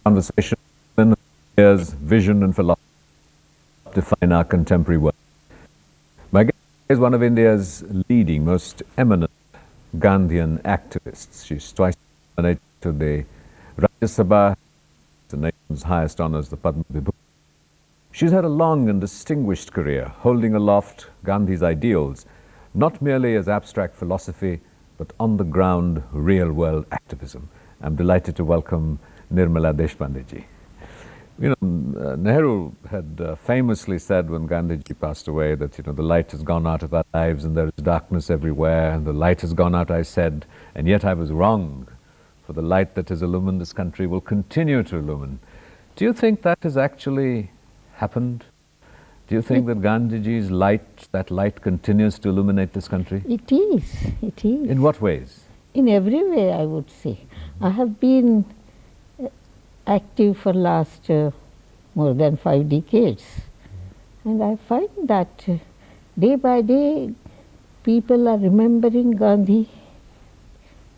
conversation on India's vision and philosophy define our contemporary world. My guest is one of India's leading, most eminent Gandhian activists. She's twice nominated to the Rajya Sabha, the nation's highest honors, the Padma Vibhushan. She's had a long and distinguished career, holding aloft Gandhi's ideals, not merely as abstract philosophy, but on-the-ground, real-world activism. I'm delighted to welcome Nirmala Deshpande ji. You know, Nehru had famously said when Gandhiji passed away that, you know, the light has gone out of our lives and there is darkness everywhere, and the light has gone out, I said, and yet I was wrong, for the light that has illumined this country will continue to illumine. Do you think that has actually happened? Do you think that Gandhiji's light, that light continues to illuminate this country? It is, it is. In what ways? In every way, I would say. I have been active for last more than 5 decades. And I find that day by day, people are remembering Gandhi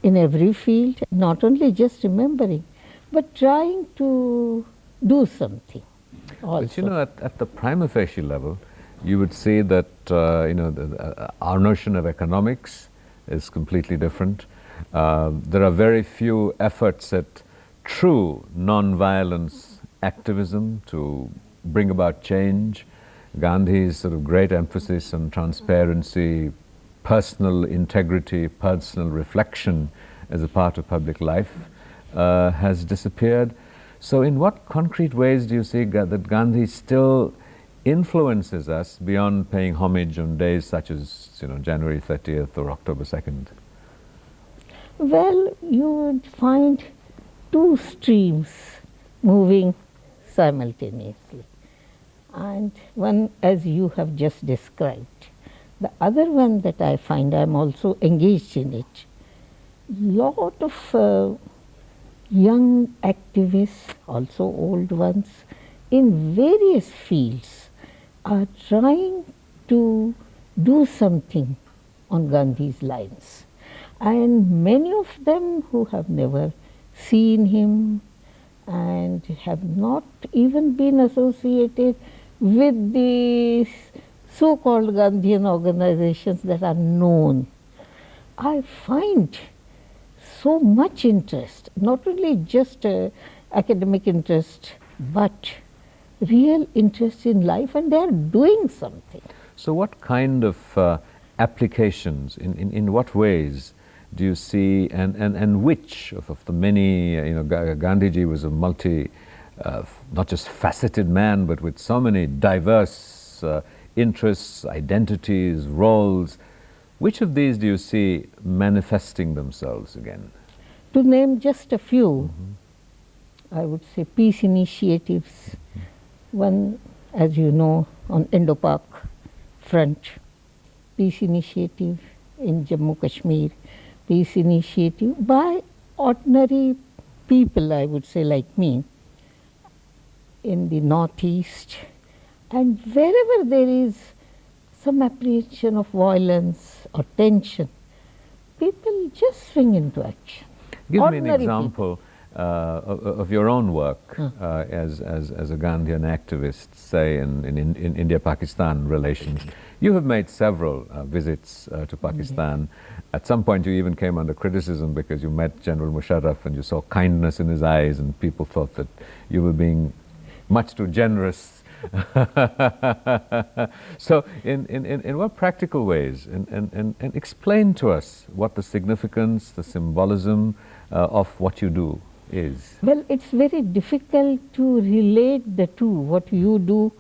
in every field, not only just remembering, but trying to do something also. But you know, at the prima facie level, you would say that you know, our notion of economics is completely different. There are very few efforts at true non-violence activism to bring about change. Gandhi's sort of great emphasis on transparency, personal integrity, personal reflection as a part of public life has disappeared. So in what concrete ways do you see that Gandhi still influences us beyond paying homage on days such as, you know, January 30th or October 2nd? Well, you would find 2 streams moving simultaneously, and one, as you have just described. The other one that I find, I am also engaged in it. Lot of young activists, also old ones, in various fields are trying to do something on Gandhi's lines. And many of them who have never seen him and have not even been associated with the so-called Gandhian organizations that are known. I find so much interest, not only just academic interest, but real interest in life, and they are doing something. So what kind of applications, in what ways do you see, and which of the many, you know, Gandhiji was a not just faceted man, but with so many diverse interests, identities, roles. Which of these do you see manifesting themselves again? To name just a few, I would say peace initiatives. One, as you know, on Indo-Pak front, peace initiative in Jammu Kashmir, peace initiative by ordinary people, I would say, like me, in the Northeast. And wherever there is some apprehension of violence or tension, people just swing into action. Give ordinary me an example of your own work as a Gandhian activist, say in India-Pakistan relations. You have made several visits to Pakistan. At some point you even came under criticism because you met General Musharraf and you saw kindness in his eyes, and people thought that you were being much too generous. So in what practical ways, and explain to us what the significance, the symbolism of what you do is. Well, it's very difficult to relate the two, what you do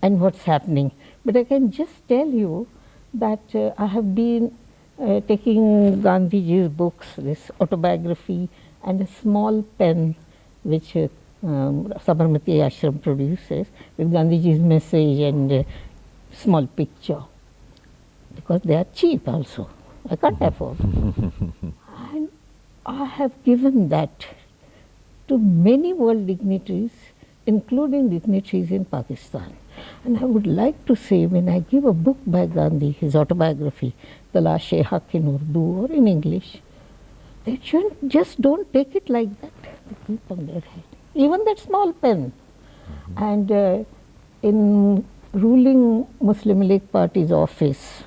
and what's happening. But I can just tell you that I have been taking Gandhiji's books, this autobiography, and a small pen which Sabarmati Ashram produces with Gandhiji's message and small picture, because they are cheap also. I can't afford. And I have given that to many world dignitaries, including dignitaries in Pakistan. And I would like to say, when I give a book by Gandhi, his autobiography, Talash-e-Haq in Urdu or in English, they just don't take it like that. They keep on their head. even that small pen. And in ruling Muslim League Party's office,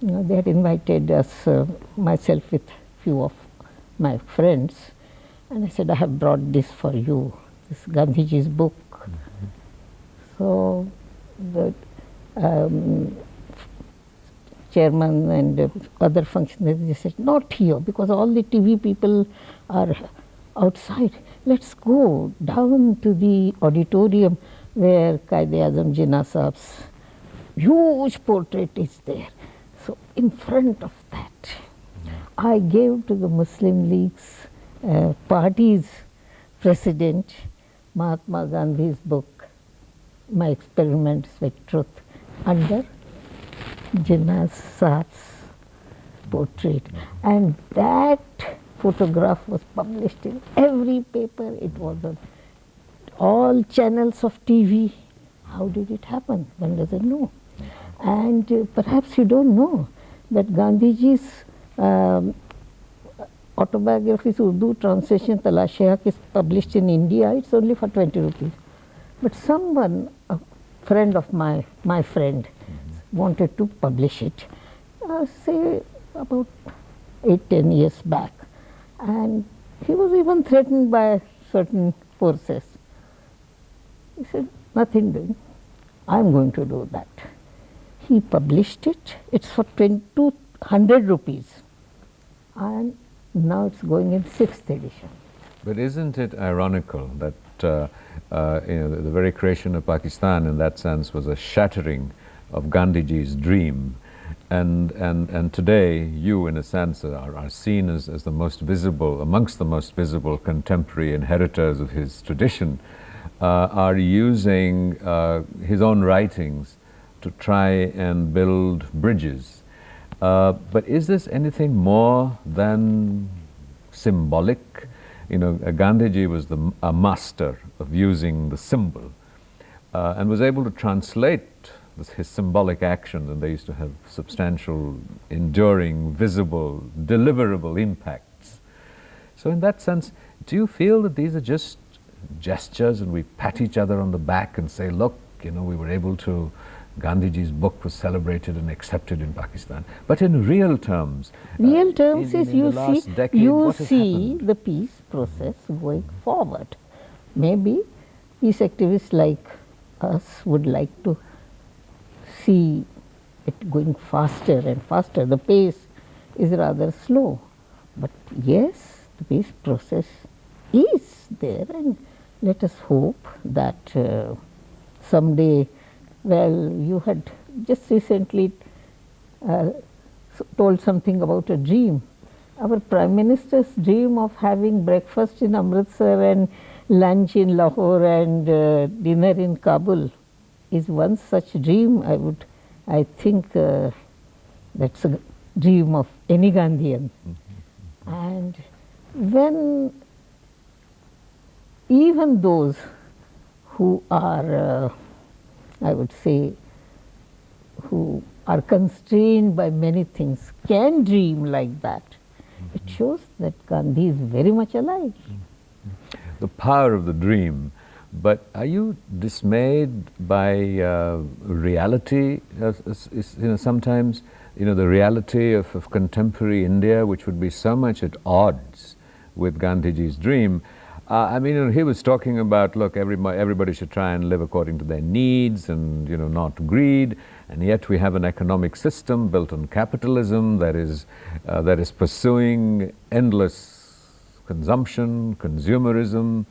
they had invited us, myself with few of my friends, and I said, I have brought this for you, this Gandhiji's book. So the chairman and other functionaries, they said, not here, because all the TV people are outside. Let's go down to the auditorium where Qaid-e-Azam Jinnah Saab's huge portrait is there. So in front of that, I gave to the Muslim League's party's president, Mahatma Gandhi's book, My Experiments with Truth, under Jinnah Saab's portrait. And that photograph was published in every paper. It was on all channels of TV. How did it happen? One doesn't know. And perhaps you don't know that Gandhiji's autobiography's Urdu translation, Talashe-Haq, is published in India. It's only for 20 rupees. But someone, a friend of my friend, wanted to publish it, say about 8-10 years back. And he was even threatened by certain forces. He said, nothing doing, I'm going to do that. He published it. It's for 200 rupees. And now it's going in 6th edition. But isn't it ironical that the very creation of Pakistan in that sense was a shattering of Gandhiji's dream, and today you in a sense are seen as the most visible, amongst the most visible contemporary inheritors of his tradition, are using his own writings to try and build bridges. But is this anything more than symbolic? You know, Gandhiji was a master of using the symbol and was able to translate his symbolic actions, and they used to have substantial, enduring, visible, deliverable impacts. So in that sense, do you feel that these are just gestures and we pat each other on the back and say, look, you know, we were able to, Gandhiji's book was celebrated and accepted in Pakistan. But in real terms, is you see happened? the peace process going forward. Maybe peace activists like us would like to see it going faster and faster. The pace is rather slow. But yes, the peace process is there, and let us hope that someday, well, you had just recently told something about a dream. Our Prime Minister's dream of having breakfast in Amritsar and lunch in Lahore and dinner in Kabul is one such dream. I think that's a dream of any Gandhian. And when even those who are, I would say, who are constrained by many things can dream like that, it shows that Gandhi is very much alive. The power of the dream. But are you dismayed by reality? Sometimes, the reality of contemporary India, which would be so much at odds with Gandhiji's dream. He was talking about, look, everybody should try and live according to their needs and, not greed. And yet we have an economic system built on capitalism that is pursuing endless consumption, consumerism.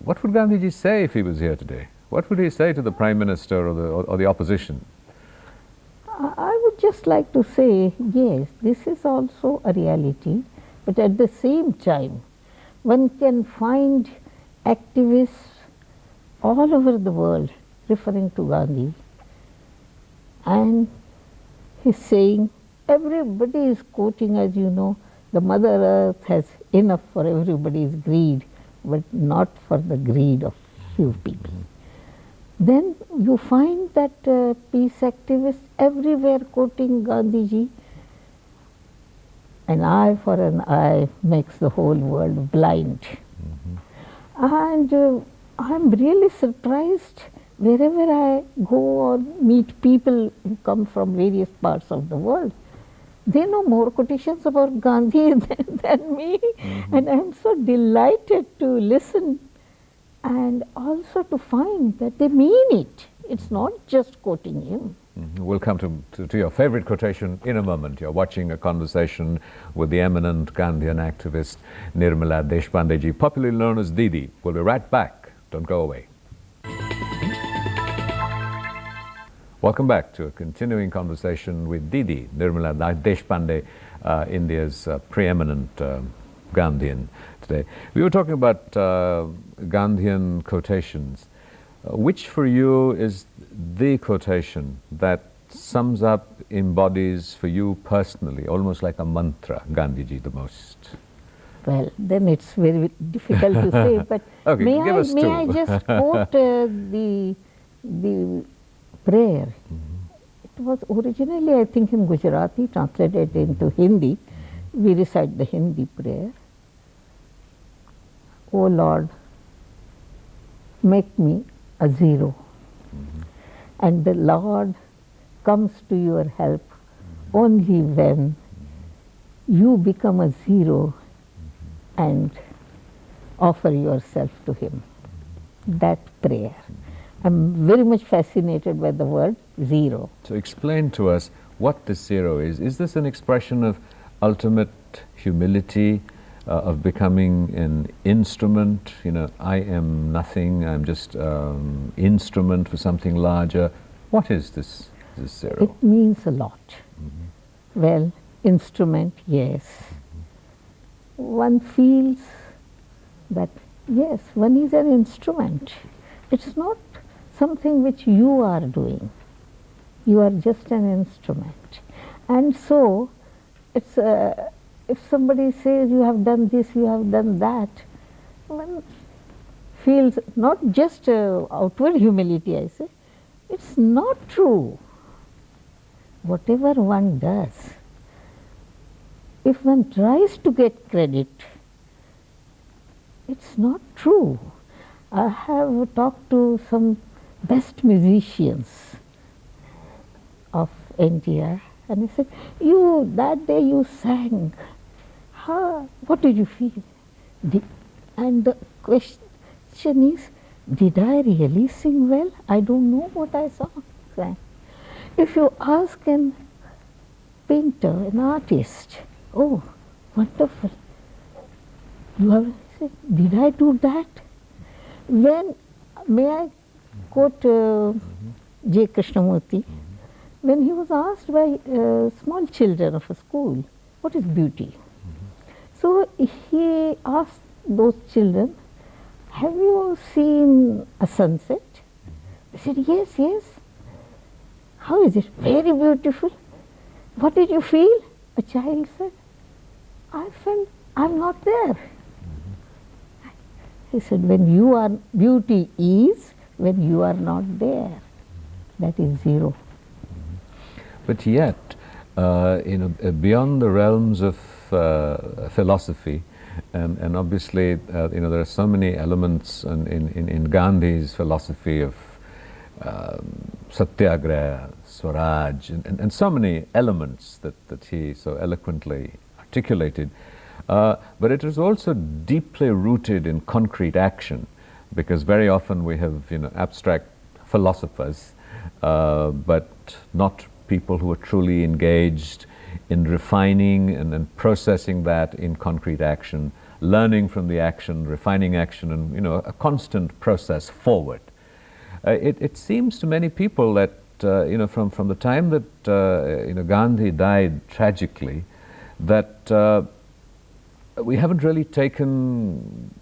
What would Gandhiji say if he was here today? What would he say to the Prime Minister or the opposition? I would just like to say, yes, this is also a reality, but at the same time, one can find activists all over the world referring to Gandhi, and he's saying, everybody is quoting, as you know, the Mother Earth has enough for everybody's greed, but not for the greed of few people. Then you find that peace activists everywhere quoting Gandhiji. An eye for an eye makes the whole world blind. And I'm really surprised wherever I go or meet people who come from various parts of the world. They know more quotations about Gandhi than me, and I'm so delighted to listen and also to find that they mean it. It's not just quoting him. We'll come to your favorite quotation in a moment. You're watching a conversation with the eminent Gandhian activist Nirmala Deshpande ji, popularly known as Didi. We'll be right back. Don't go away. Welcome back to a continuing conversation with Didi, Nirmala Deshpande, India's preeminent Gandhian today. We were talking about Gandhian quotations. Which for you is the quotation that sums up, embodies for you personally, almost like a mantra, Gandhiji the most? Well, then it's very difficult to say, but okay, may I just quote the prayer. It was originally, I think, in Gujarati, translated into Hindi. We recite the Hindi prayer. O Lord, make me a zero. And the Lord comes to your help only when you become a zero and offer yourself to Him. That prayer. I'm very much fascinated by the word zero. So explain to us what this zero is. Is this an expression of ultimate humility, of becoming an instrument? You know, I am nothing, I'm just instrument for something larger. What is this zero? It means a lot. Well, instrument, yes. One feels that, yes, one is an instrument. It's not something which you are doing. You are just an instrument. And so, it's if somebody says you have done this, you have done that, one feels not just outward humility, I say, it's not true. Whatever one does, if one tries to get credit, it's not true. I have talked to some best musicians of India, and I said, you, that day you sang, what did you feel? And the question is, did I really sing well? I don't know what I sang. If you ask a painter, an artist, oh, wonderful, you have said, did I do that? When, may I quote J. Krishnamurti, when he was asked by small children of a school, what is beauty? So he asked those children, have you seen a sunset? They said, yes, yes. How is it? Very beautiful. What did you feel? A child said, I felt I'm not there. He said, when you are, beauty is when you are not there. That is zero. But yet, beyond the realms of philosophy, and obviously, there are so many elements in Gandhi's philosophy of satyagraha, swaraj, and so many elements that he so eloquently articulated. But it is also deeply rooted in concrete action, because very often we have abstract philosophers, but not people who are truly engaged in refining and processing that in concrete action, learning from the action, refining action, and a constant process forward. It seems to many people that from the time that Gandhi died tragically, that we haven't really taken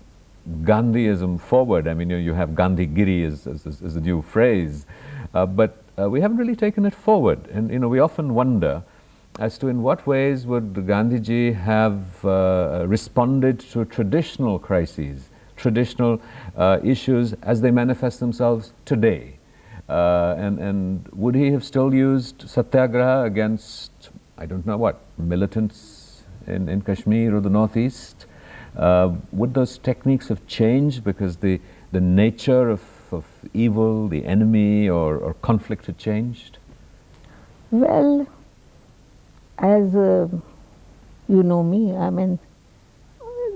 Gandhiism forward. I mean, you have Gandhigiri as a new phrase, but we haven't really taken it forward. And we often wonder as to in what ways would Gandhiji have responded to traditional crises, traditional issues as they manifest themselves today. And would he have still used satyagraha against, I don't know what, militants in Kashmir or the Northeast? would those techniques have changed because the nature of evil, the enemy, or conflict had changed? Well, as you know me, I'm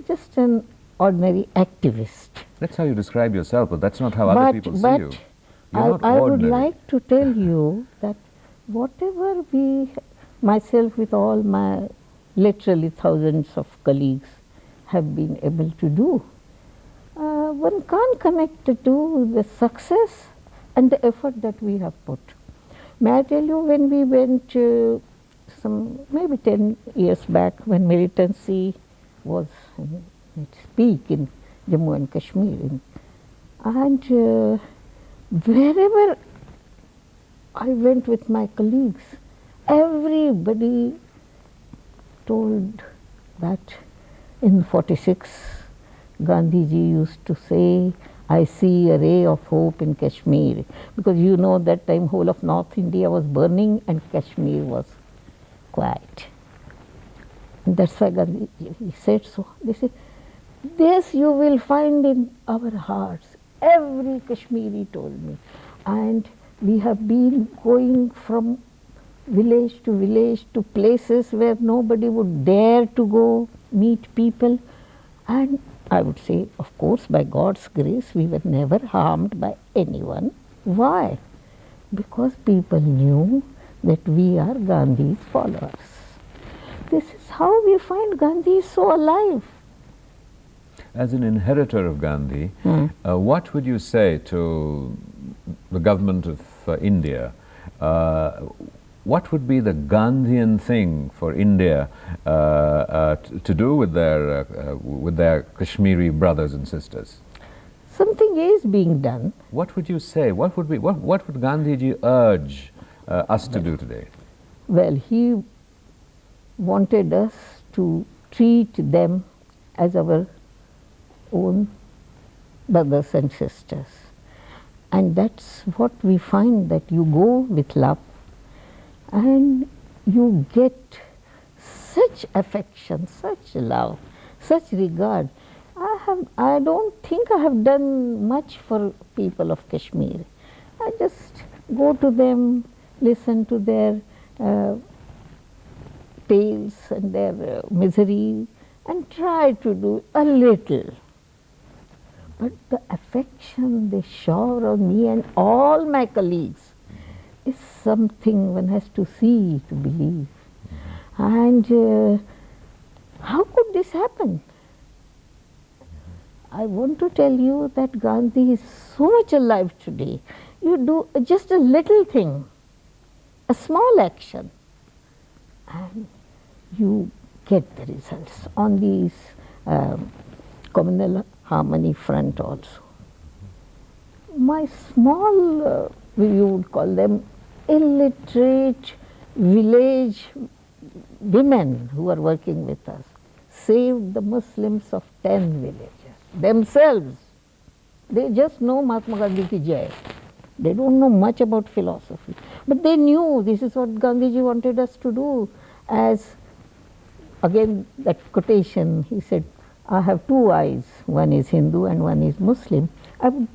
just an ordinary activist. That's how you describe yourself, but that's not how other people see you. You're not I would ordinary. like to tell you that whatever myself with all my literally thousands of colleagues have been able to do, one can't connect it to the success and the effort that we have put. May I tell you, when we went maybe 10 years back, when militancy was in its peak in Jammu and Kashmir, and wherever I went with my colleagues, everybody told that in 46, Gandhiji used to say, I see a ray of hope in Kashmir, because you know that time whole of North India was burning and Kashmir was quiet. And that's why Gandhiji said so. They said, this you will find in our hearts. Every Kashmiri told me. And we have been going from village to places where nobody would dare to go meet people. And I would say, of course, by God's grace, we were never harmed by anyone. Why? Because people knew that we are Gandhi's followers. This is how we find Gandhi so alive. As an inheritor of Gandhi, what would you say to the government of India? What would be the Gandhian thing for India to do with their Kashmiri brothers and sisters? Something is being done. What would you say? What would Gandhiji urge us to do today? Well, he wanted us to treat them as our own brothers and sisters. And that's what we find, that you go with love and you get such affection, such love, such regard. I don't think I have done much for people of Kashmir. I just go to them, listen to their tales and their misery, and try to do a little. But the affection they shower on me and all my colleagues is something one has to see to believe. And how could this happen? I want to tell you that Gandhi is so much alive today. You do just a little thing, a small action, and you get the results on these communal harmony front also. My small, you would call them illiterate village women who are working with us, saved the Muslims of 10 villages themselves. They just know Mahatma Gandhi ki jai. They don't know much about philosophy, but they knew this is what Gandhiji wanted us to do. As again that quotation, he said, I have two eyes, one is Hindu and one is Muslim. I would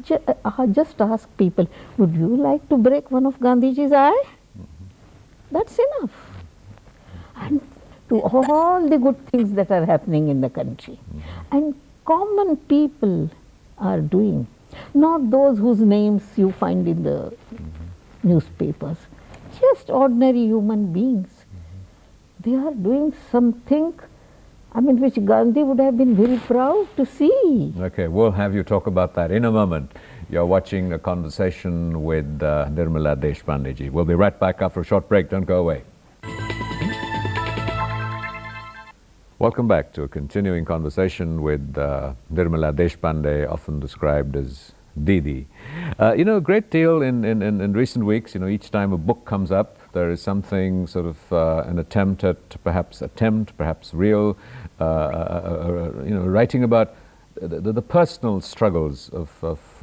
just ask people, would you like to break one of Gandhiji's eye? That's enough. And to all the good things that are happening in the country. And common people are doing, not those whose names you find in the newspapers, just ordinary human beings. They are doing something, which Gandhi would have been very proud to see. Okay, we'll have you talk about that in a moment. You're watching a conversation with Nirmala Deshpande ji. We'll be right back after a short break. Don't go away. Welcome back to a continuing conversation with Nirmala Deshpande, often described as Didi. A great deal in recent weeks, each time a book comes up, there is something sort of an attempt, perhaps real, writing about the personal struggles of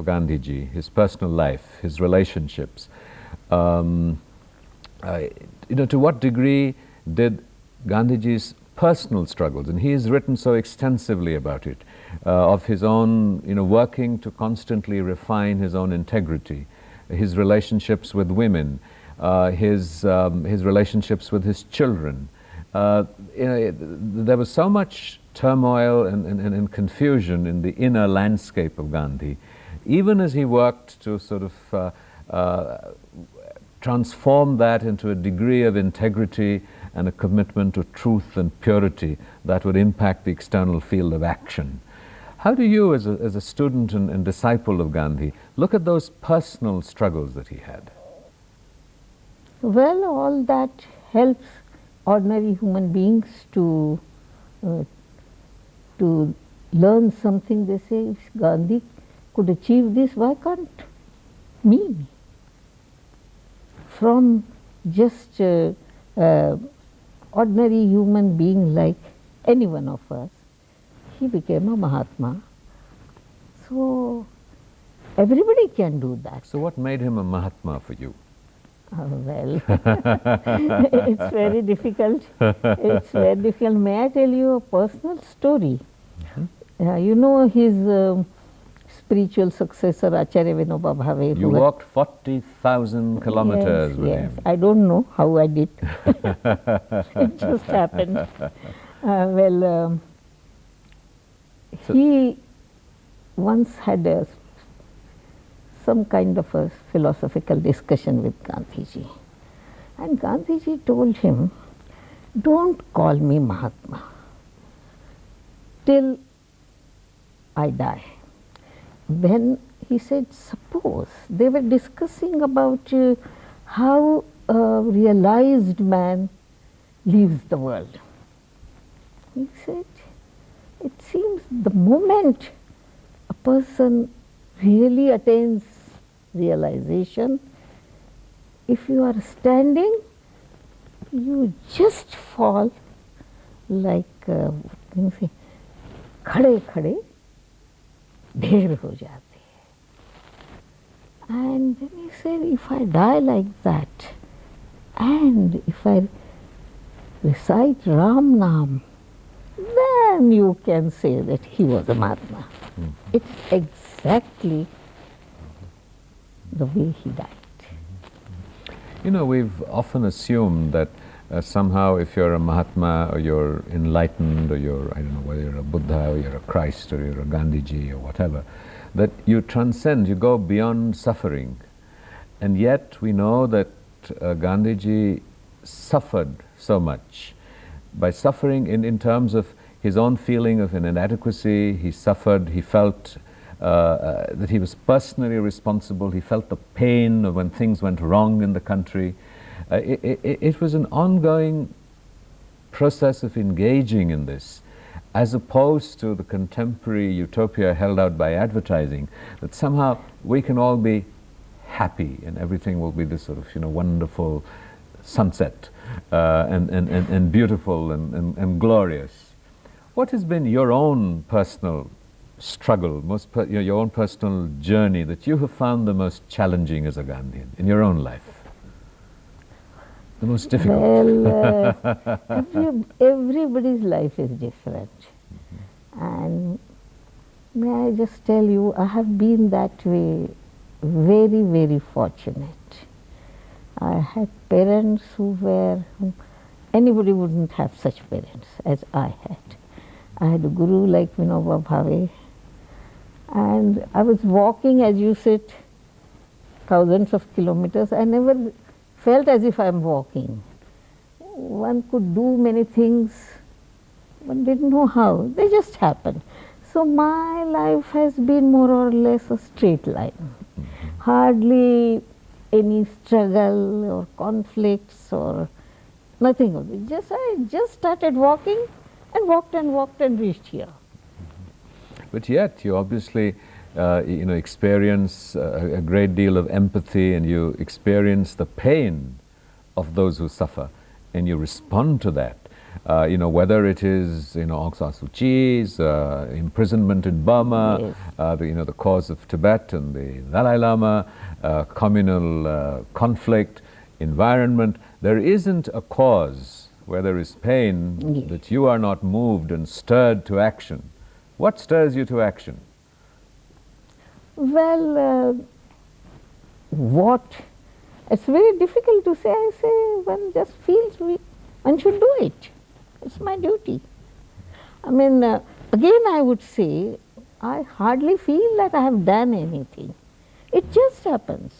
Gandhiji, his personal life, his relationships. To what degree did Gandhiji's personal struggles, and he has written so extensively about it, of his own, working to constantly refine his own integrity, his relationships with women, his relationships with his children. There was so much turmoil and confusion in the inner landscape of Gandhi, even as he worked to sort of transform that into a degree of integrity and a commitment to truth and purity that would impact the external field of action. How do you, as a student and disciple of Gandhi, look at those personal struggles that he had? Well, all that helps ordinary human beings to learn something. They say, if Gandhi could achieve this, why can't me? From just ordinary human being like any one of us, he became a Mahatma. So everybody can do that. So what made him a Mahatma for you? Well, it's very difficult. It's very difficult. May I tell you a personal story? You know his spiritual successor, Acharya Vinoba Bhave. You walked 40,000 kilometers with him. I don't know how I did. It just happened. He once had some kind of a philosophical discussion with Gandhiji. And Gandhiji told him, don't call me Mahatma till I die. Then he said, suppose they were discussing about how a realized man leaves the world. He said, it seems the moment a person really attains realization, if you are standing, you just fall like, खड़े खड़े ढेर हो जाते हैं. And then he said, if I die like that, and if I recite Ram Nam, then you can say that he was a Mahatma. It's exactly the way he died. You know, we've often assumed that somehow if you're a Mahatma or you're enlightened or you're, I don't know, whether you're a Buddha or you're a Christ or you're a Gandhiji or whatever, that you transcend, you go beyond suffering. And yet we know that Gandhiji suffered so much. By suffering in terms of his own feeling of an inadequacy, he suffered, he felt that he was personally responsible, he felt the pain of when things went wrong in the country. It was an ongoing process of engaging in this, as opposed to the contemporary utopia held out by advertising, that somehow we can all be happy and everything will be this sort of, wonderful sunset and beautiful and glorious. What has been your own personal struggle, your own personal journey that you have found the most challenging as a Gandhian in your own life? The most difficult? Well, everybody's life is different. And may I just tell you, I have been that way very, very fortunate. I had parents anybody wouldn't have such parents as I had. I had a guru like Vinoba Bhave, and I was walking, as you said, thousands of kilometers. I never felt as if I am walking. One could do many things, one didn't know how, they just happened. So my life has been more or less a straight line. Hardly any struggle or conflicts or nothing of it. I just started walking and walked and reached here. But yet you obviously experience a great deal of empathy, and you experience the pain of those who suffer, and you respond to that. Whether it is Aung San Suu Kyi's imprisonment in Burma, yes. The cause of Tibet and the Dalai Lama, communal conflict, environment. There isn't a cause where there is pain, Yes. that you are not moved and stirred to action. What stirs you to action? Well, what? It's very difficult to say. I say one just feels one should do it. It's my duty. I mean, again I would say, I hardly feel that I have done anything. It just happens.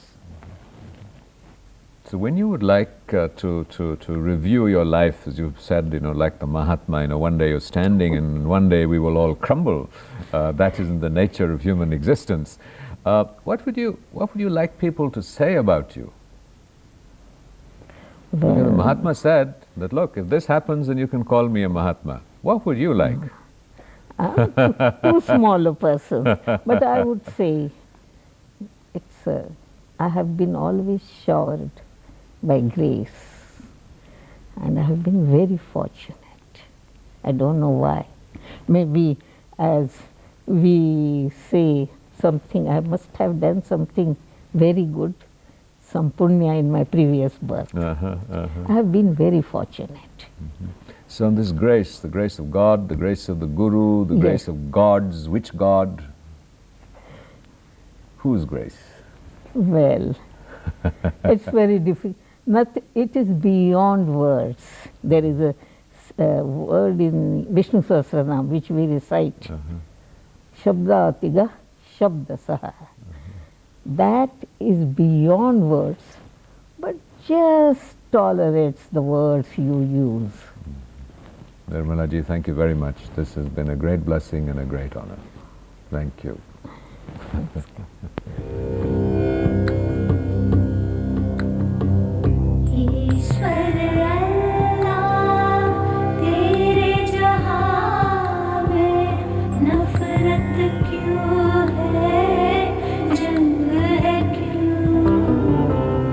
So when you would like to review your life, as you've said, like the Mahatma, one day you're standing and one day we will all crumble. That isn't the nature of human existence. What would you like people to say about you? Because the Mahatma said that, look, if this happens, then you can call me a Mahatma. What would you like? I'm too small a person, but I would say it's. I have been always showered by grace, and I have been very fortunate. I don't know why. Maybe as we say something, I must have done something very good, some punya in my previous birth. I have been very fortunate. So on this grace, the grace of God, the grace of the Guru, the grace of gods, which God? Whose grace? Well, it's very difficult. It is beyond words. There is a word in Vishnu Sahasranam which we recite. Shabda atiga shabda saha. That is beyond words, but just tolerates the words you use. Nirmala ji, thank you very much. This has been a great blessing and a great honor. Thank you.